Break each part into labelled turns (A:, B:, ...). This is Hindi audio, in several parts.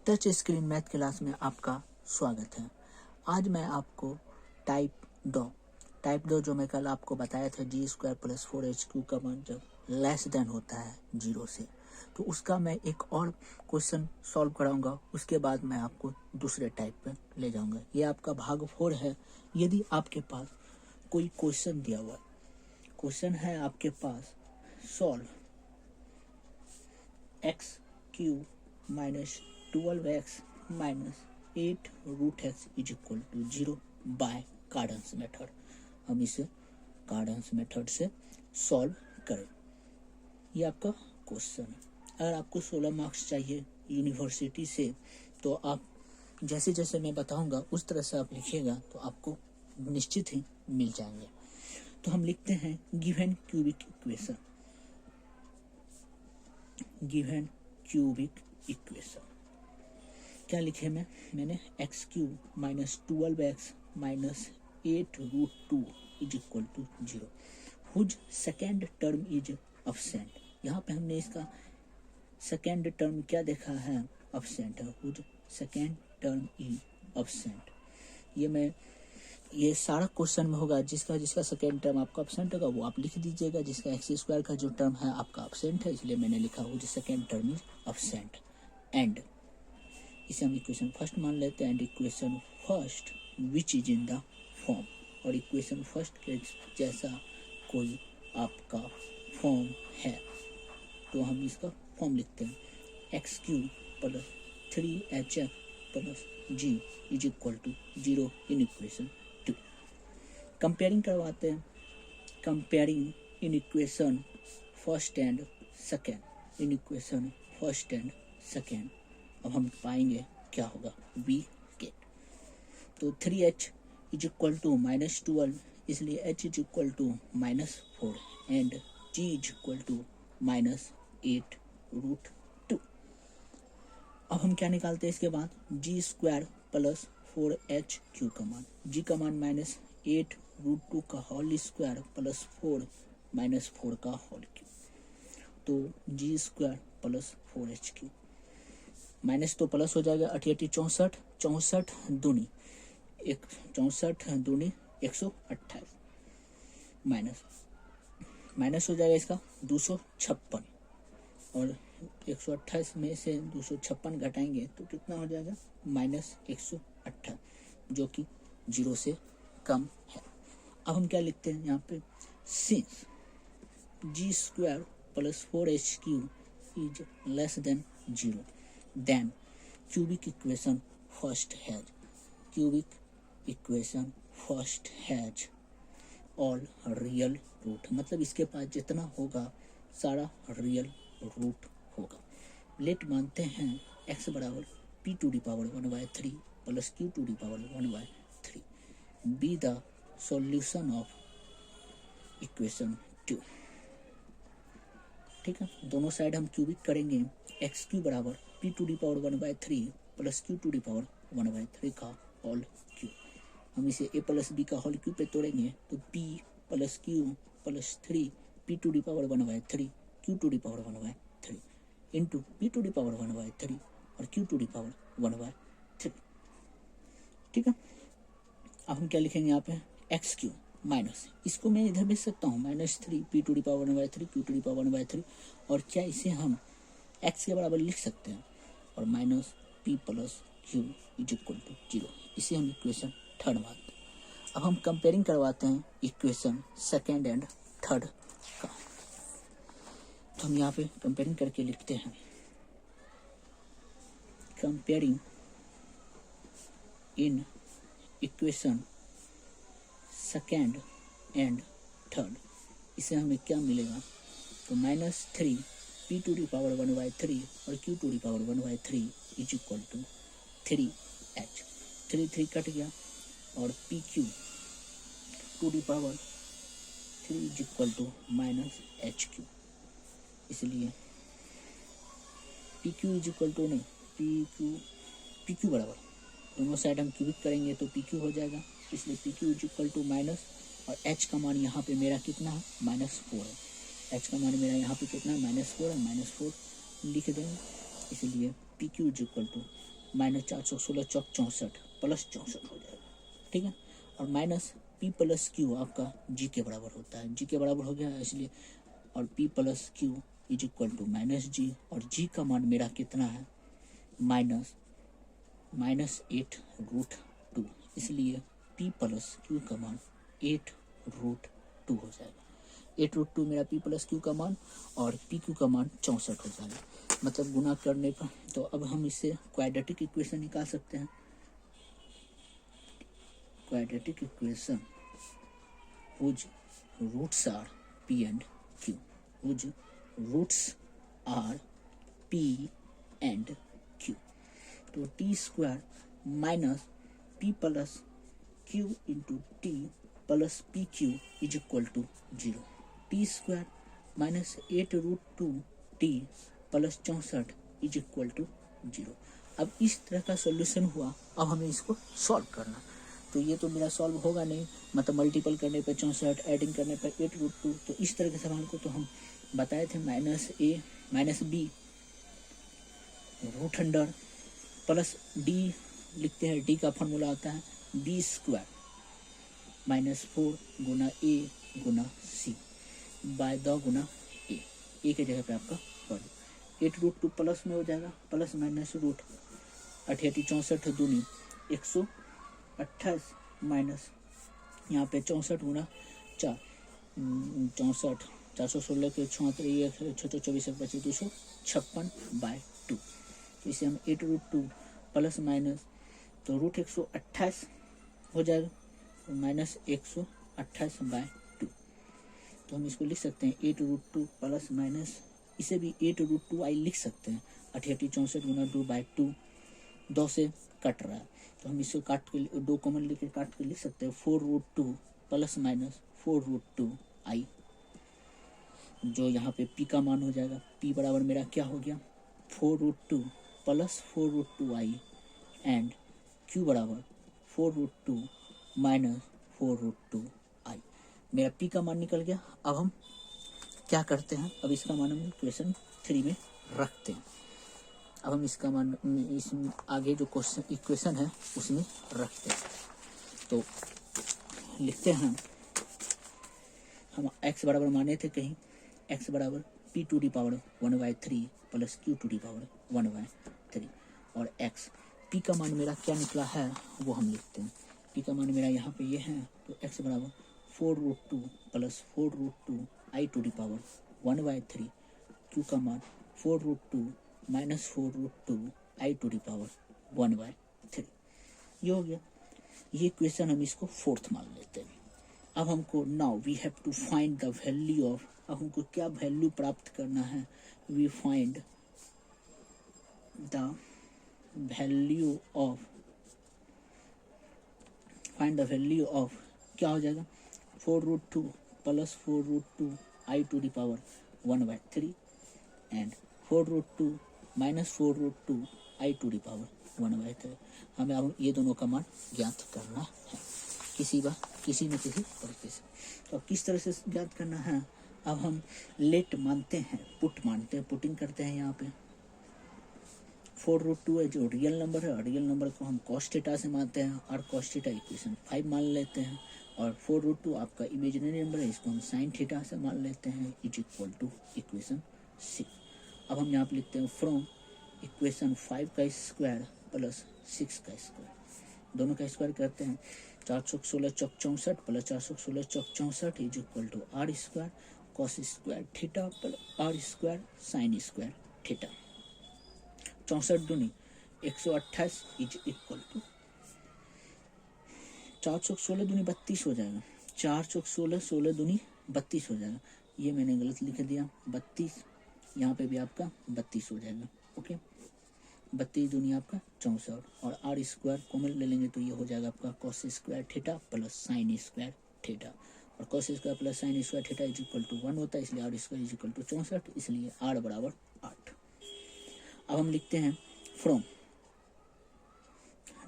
A: टच स्क्रीन मैथ क्लास में आपका स्वागत है। आज मैं आपको टाइप दो जो मैं कल आपको बताया था g² + 4hq का मान जब लेस देन होता है 0 से, तो उसका मैं एक और क्वेश्चन सॉल्व कराऊंगा। उसके बाद मैं आपको दूसरे टाइप पे ले जाऊंगा। ये आपका भाग 4 है। यदि आपके पास कोई क्वेश्चन दिया हुआ क्वेश्चन है आपके पास, solve x³ - 12x - 8√x = 0 by Cardan's method. हम इसे कार्डन्स मेथड से सॉल्व करें। ये आपका क्वेश्चन है। अगर आपको 16 मार्क्स चाहिए यूनिवर्सिटी से, तो आप जैसे जैसे मैं बताऊंगा उस तरह से आप लिखिएगा तो आपको निश्चित ही मिल जाएंगे। तो हम लिखते हैं गिवन क्यूबिक इक्वेशन। क्या लिखे मैंने x³ - 12x - 8√2 = 0 whose second term is absent. यहाँ पे हमने इसका सेकेंड टर्म क्या देखा है, एब्सेंट है। Whose second term is absent. ये सारा क्वेश्चन में होगा। जिसका सेकेंड टर्म आपका एब्सेंट होगा वो आप लिख दीजिएगा। जिसका x² का जो टर्म है आपका एब्सेंट है, इसलिए मैंने लिखा whose second term is absent. And इसे हम इक्वेशन फर्स्ट मान लेते हैं। And equation first which is in the form, और इक्वेशन फर्स्ट के जैसा कोई आपका फॉर्म है तो हम इसका फॉर्म लिखते हैं x³ + 3hf + g = 0 in equation 2। Comparing करवाते हैं। Comparing in equation first and second. अब हम पाएंगे क्या होगा, वी गेट। तो 3h = -12, इसलिए h = -4 एंड g = -8√2। अब हम क्या निकालते हैं इसके बाद, g² + 4hq का मान। g का मान -8√2 का होल स्क्वायर + 4 - 4 का होल क्यूब। तो g² + 4hq माइनस तो प्लस हो जाएगा। 88 64, 64 दूनी 128 माइनस हो जाएगा इसका 256, और 128 में से 256 घटाएंगे तो कितना हो जाएगा, -128, जो कि 0 से कम है। अब हम क्या लिखते हैं यहाँ पे, since g² + 4hq is less than 0 then cubic equation first has all real root। मतलब इसके पास जितना होगा सारा रियल रूट होगा। लेट मानते हैं x = p⁴ + q⁴ be the solution of equation 2। ठीक है, दोनों साइड हम क्यूबिक करेंगे। x³ = p⁴ + q⁴ का होल क्यूब। हम इसे a + b का होल क्यूब पे तोड़ेंगे तो p + q + 3 p⁴ q⁴ into p⁴ और q⁴। ठीक है, अब हम क्या लिखेंगे यहाँ पे, x³ माइनस, इसको मैं इधर भेज सकता हूँ -3 p⁴ q⁴, और क्या इसे हम x के बराबर लिख सकते हैं, और -p + q = 0। इसे हम इक्वेशन थर्ड मानते हैं। अब हम कंपेयरिंग करवाते हैं इक्वेशन सेकेंड एंड थर्ड का। तो हम यहाँ पे कंपेयरिंग करके लिखते हैं, comparing in equation second and third. इसे हमें क्या मिलेगा, तो -3 p⁴ और q⁴ = 3h। 3 कट गया, और pq⁴ = -hq। इसलिए pq बराबर, दोनों साइड हम क्यूबिक करेंगे तो pq हो जाएगा, इसलिए pq = और h का मान यहाँ पे मेरा कितना है, -4 है। h का मान मेरा यहाँ पे कितना है, -4 है। -4 लिख देंगे, इसलिए pq = माइनस 416 चौक 64 प्लस 64 हो जाएगा, ठीक है। और माइनस पी प्लस क्यू आपका जी के बराबर होता है, जी के बराबर हो गया इसलिए, और P plus Q is equal to minus G, और जी का मान मेरा कितना है -8√2, इसलिए पी प्लस क्यू का मान 8√2 हो जाएगा। 8√2 मेरा पी प्लस क्यू का मान, और पी क्यू का मान 64 हो जाएगा, मतलब गुना करने पर। तो अब हम इससे क्वाड्रेटिक इक्वेशन निकाल सकते हैं। Quadratic equation whose roots are p and q, whose roots are p and q, तो t square minus p plus q into t plus p q is equal to 0, t square minus 8√2 t plus 64 is equal to 0। अब इस तरह का सॉल्यूशन हुआ, अब हमें इसको सॉल्व करना। तो ये तो मेरा सॉल्व होगा नहीं, मतलब मल्टीपल करने पर 64, एडिंग करने पर 8√2, तो इस तरह के सवाल को तो हम बताए थे -a minus B root under plus D लिखते हैं, डी का फॉर्मूला आता है बी स्क्वायर -4 गुना ए गुना सी बाय द गुना ए के जगह पे आपका फॉर्मूला 8√2 प्लस में हो जाएगा, प्लस माइनस रूट 88 64 दूनी 128 माइनस यहाँ पे 64 गुना 4 64 416 के 24 256 बाय 2, तो इसे हम 8√2 प्लस माइनस तो रूट 128 हो जाएगा, तो माइनस 128 बाय 2, तो हम इसको लिख सकते हैं 8√2 प्लस माइनस, इसे भी 8√2i लिख सकते हैं, 88 64 गुना 2 बाय 2, 2 से कट रहा है तो हम इसको काट के 2 कॉमन लेके काट के लिख सकते हैं 4√2 प्लस माइनस 4√2i, जो यहाँ पे p का मान हो जाएगा, p बराबर मेरा क्या हो गया 4√2 प्लस 4√2i एंड q बराबर 4√2 माइनस 4√2i, मेरा p का मान निकल गया। अब हम क्या करते हैं, अब इसका मान हम इक्वेशन 3 में रखते हैं। अब हम इसका मान इस आगे जो क्वेश्चन इक्वेशन है उसमें रखते हैं, तो लिखते हैं हम x बराबर माने थे कहीं, x बराबर p to the power 1/3 plus q to the power 1/3, और x p का मान मेरा क्या निकला है वो हम लिखते हैं, p का मान मेरा यहाँ पे ये है, तो x बराबर 4√2 plus 4√2i to the power 1/3, q का मान 4√2 minus 4√2i to the power 1/3, ये हो गया। ये क्वेश्चन हम इसको 4th मान लेते हैं। अब हमको now we have to find the value of, अब हमको क्या वैल्यू प्राप्त करना है, we find the value of, find the value of क्या हो जाएगा 4√2 plus 4√2i to the power 1/3 and 4√2 minus 4√2i to the power 1/3, हमें अब ये दोनों का मान ज्ञात करना है किसी न किसी तरीके से। तो किस तरह से ज्ञात करना है, अब हम लेट मानते हैं, पुट मानते हैं, पुटिंग करते हैं। यहाँ पे 4√2 है जो रियल नंबर है, और रियल नंबर को हम cos थीटा से मानते हैं, और cos थीटा इक्वेशन 5 मान लेते हैं, और 4√2 आपका इमेजिनरी नंबर है, इसको हम sin थीटा से मान लेते हैं, इज इक्वल टू इक्वेशन 6। अब हम यहाँ पे लिखते हैं फ्रॉम इक्वेशन 5 का स्क्वायर प्लस 6 का स्क्वायर, दोनों का स्क्वायर करते हैं 416 चौक 64 प्लस 416 चौक 64 is equal to r square cos square theta plus r square sine square theta, 64 दूनी 128 इज इक्वल टू 4 चौक 16 दूनी 32 हो जाएगा, 4 चौक 16 16 दूनी 32 हो जाएगा, ये मैंने गलत लिख दिया 32, यहाँ पे भी आपका 32 हो जाएगा, ओके 32 दूनी आपका 64, और आर स्क्वायर कॉमन ले लेंगे तो ये हो जाएगा आपका cos square theta plus sine square theta, और cos square plus sine square theta is equal to 1 होता है, इसलिए R square is equal to 64, इसलिए आर बराबर 8। अब हम लिखते हैं from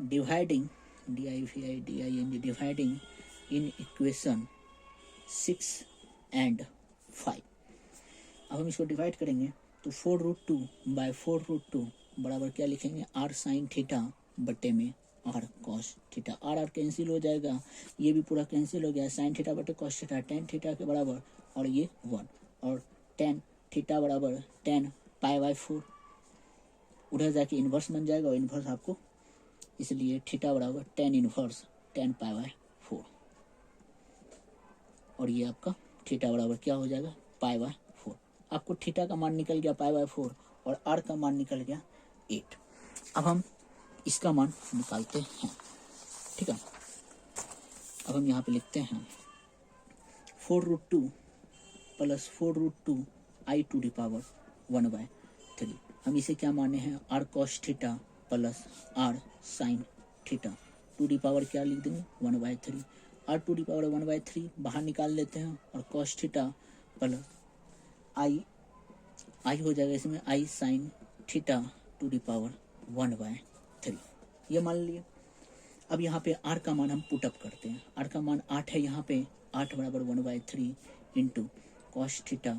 A: dividing dividing in equation 6 and 5, अब हम इसको डिवाइड करेंगे तो 4√2 बाय 4√2 बराबर क्या लिखेंगे, आर साइन थीटा बटे में r cos theta. R r cancel हो जाएगा, ये भी पूरा कैंसिल हो गया, साइन थीटा बटे कॉस थीटा, टेन थीटा के बराबर और ये 1 और टेन थीटा बराबर टेन पाई बाय 4, उधर जाके इन्वर्स बन जाएगा और इन्वर्स आपको, इसलिए थीटा बराबर tan inverse ten pi by 4 और ये आपका थीटा बराबर क्या हो जाएगा, पाई बाय 4। आपको थीटा का मान निकल गया पाई बाय 4 और आर का मान निकल गया 8। अब हम इसका मान निकालते हैं, ठीक है। अब हम यहाँ पे लिखते हैं 4√2 plus 4√2 i to the power 1/3। हम इसे क्या माने हैं, r cos theta plus r sine theta to the power क्या लिख देंगे 1/3। आर टू द पावर 1/3 बाहर निकाल लेते हैं और कॉस थीटा प्लस आई हो जाएगा इसमें I sine theta to the power 1/3, ये मान लिए। अब यहाँ पे आर का मान हम पुटअप करते हैं, आर का मान 8 है, यहाँ पे 8 बराबर 1/3 into cos theta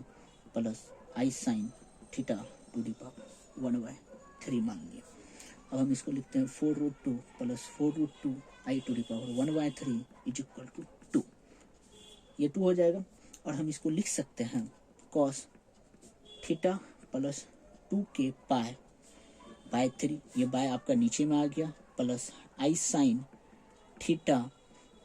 A: plus i sine theta to the power 1/3 मान लिया। अब हम इसको लिखते हैं 4√2 plus 4√2 i to the power 1/3 is equal to 2, ये 2 हो जाएगा। और हम इसको लिख सकते हैं कॉस थीटा प्लस 2 के पाई बाय 3, ये बाय आपका नीचे में आ गया, plus i sine theta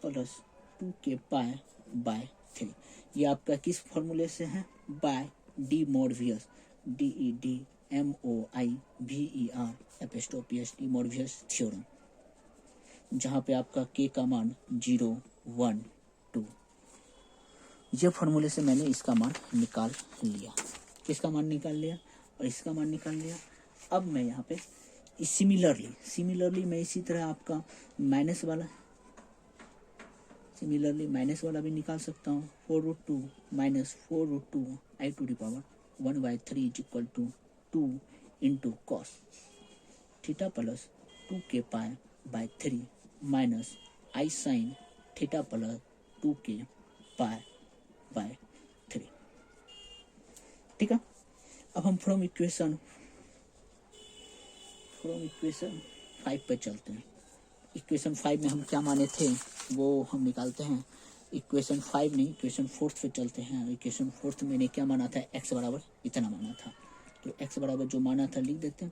A: plus 2 के पाई बाय 3, ये आपका किस फॉर्मूले से है, by De Moivre's DEDMOIVER De Moivre's theorem, जहाँ पे आपका के का मान 0, 1, 2, ये फॉर्मूले से मैंने इसका मान निकाल लिया, किसका मान निकाल लिया और इसका मान निकाल लिया। अब मैं यहाँ पे सिमिलरली मैं इसी तरह आपका माइनस वाला भी निकाल सकता हूँ, 4√2 minus 4√2 i to the power 1/3 is equal to 2 into cos theta plus 2 के pi by 3 minus i sine theta plus 2 के पाई बाय 3, ठीक है। अब हम फ्रॉम इक्वेशन 5 पे चलते हैं। इक्वेशन 5 में हम क्या माने थे वो हम निकालते हैं, इक्वेशन 5 नहीं, इक्वेशन 4 पे चलते हैं। इक्वेशन 4 मैंने क्या माना था, x बराबर इतना माना था, तो x बराबर जो माना था लिख देते हैं।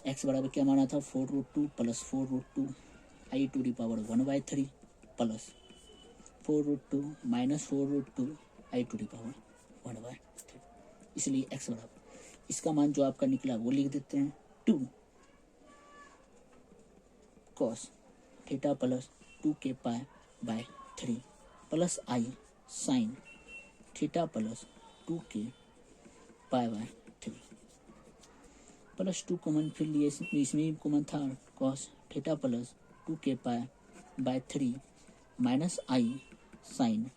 A: x बराबर क्या माना था, 4√2 plus 4√2 i to the power 1/3 plus 4√2 minus 4√2 i to the power 1/3, इसलिए x बराबर इसका मान जो आपका निकला वो लिख देते हैं 2 कॉस थीटा प्लस 2 के pi by 3 plus i sine theta plus 2 के पाई बाय 3 प्लस 2 कॉमन फिर लिए, इसमें भी कॉमन था कॉस थीटा प्लस 2 के pi by 3 minus i sine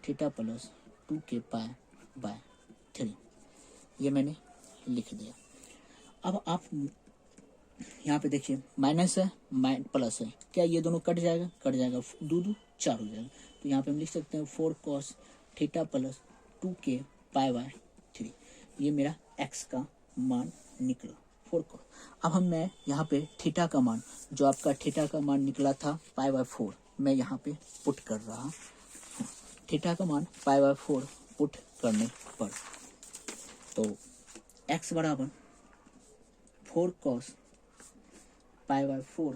A: theta plus 2 के पाई बाय 3, ये मैंने लिख दिया। अब आप यहाँ पे देखिए माइनस है प्लस है, क्या ये दोनों कट जाएगा, 2 4 हो जाएगा, तो यहाँ पे हम लिख सकते हैं 4 कॉस थीटा प्लस 2 के पाई बाय 3, ये मेरा x का मान निकला 4 कॉस। अब मैं यहाँ पे थीटा का मान, जो आपका थीटा का मान निकला था पाई बाय 4, मैं यहाँ पे पुट कर रहा हूँ। थीटा का मान पाई बाय 4 पुट करने पर तो x बराबर 4 कॉस पाई बाय 4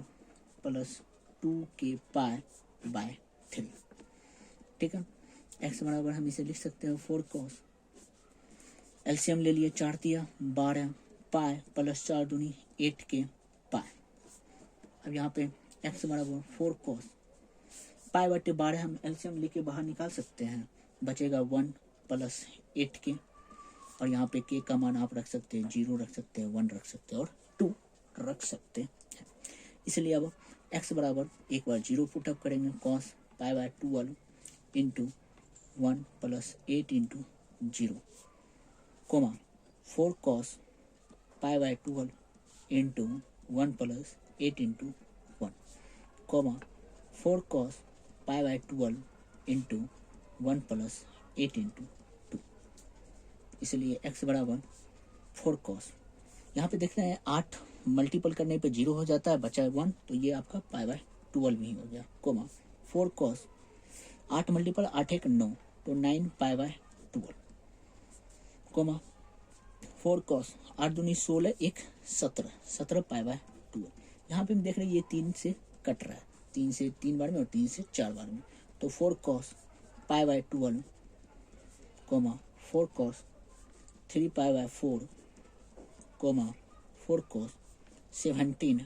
A: प्लस 2 के पाई बाय 3, ठीक है। x बराबर हम इसे लिख सकते हैं 4 कॉस, एलसीएम ले लिए 4 दिया 12 पाई प्लस 4 दूनी 8 के पाई। अब यहाँ पे x बराबर 4 कॉस पाई बटे 12 हम एलसीएम लेके बाहर निकाल सकते हैं, बचेगा 1 प्लस 8 के, और यहाँ पे के का मान आप रख सकते हैं 0 रख सकते हैं, 1 रख सकते हैं और 2 रख सकते हैं। इसलिए अब x बराबर एक बार 0 पुटअप करेंगे, cos pi by 12 into 1 plus 8 into 0 comma 4 cos pi by 12 into 1 plus 8 into 1 comma 4 cos pi by 12 into 1 plus 8 into 2, इसलिए x बराबर 4 कॉस, यहाँ पे देख रहे हैं 8 मल्टीपल करने पे 0 हो जाता है, बचा है 1, तो ये आपका π/12 ही हो गया, कोमा 4 cos 8 मल्टीपल 8 1 9, तो 9 π/12, कोमा 4 cos 8 दूनी 16 1 17, 17 π/12। यहाँ पे हम देख रहे हैं ये 3 से कट रहा है, 3 से 3 बार में और 3 से 4 बार में, तो 4 cos π/12, comma 4 cos 3 π/4, comma 4 cos 17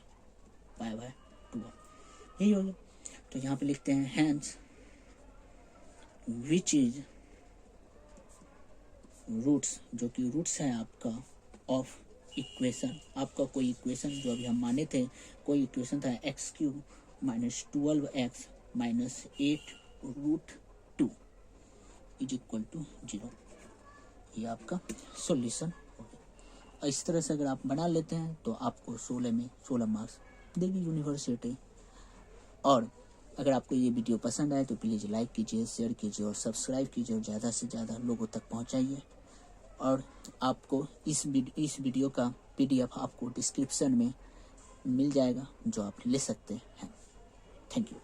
A: π/12, यही हो गया। तो यहाँ पे लिखते हैं हैंस विच इज रूट्स, जो कि रूट्स है आपका ऑफ इक्वेशन, आपका कोई इक्वेशन जो अभी हम माने थे, कोई इक्वेशन था x³ minus 12x minus 8√2 is equal to 0, ये आपका सॉल्यूशन हो गया। इस तरह से अगर आप बना लेते हैं तो आपको 16 में 16 मार्क्स देगी यूनिवर्सिटी। और अगर आपको ये वीडियो पसंद आए तो प्लीज़ लाइक कीजिए, शेयर कीजिए और सब्सक्राइब कीजिए और ज़्यादा से ज़्यादा लोगों तक पहुंचाइए। और आपको इस वीडियो का PDF आपको डिस्क्रिप्शन में मिल जाएगा, जो आप ले सकते हैं। Thank you.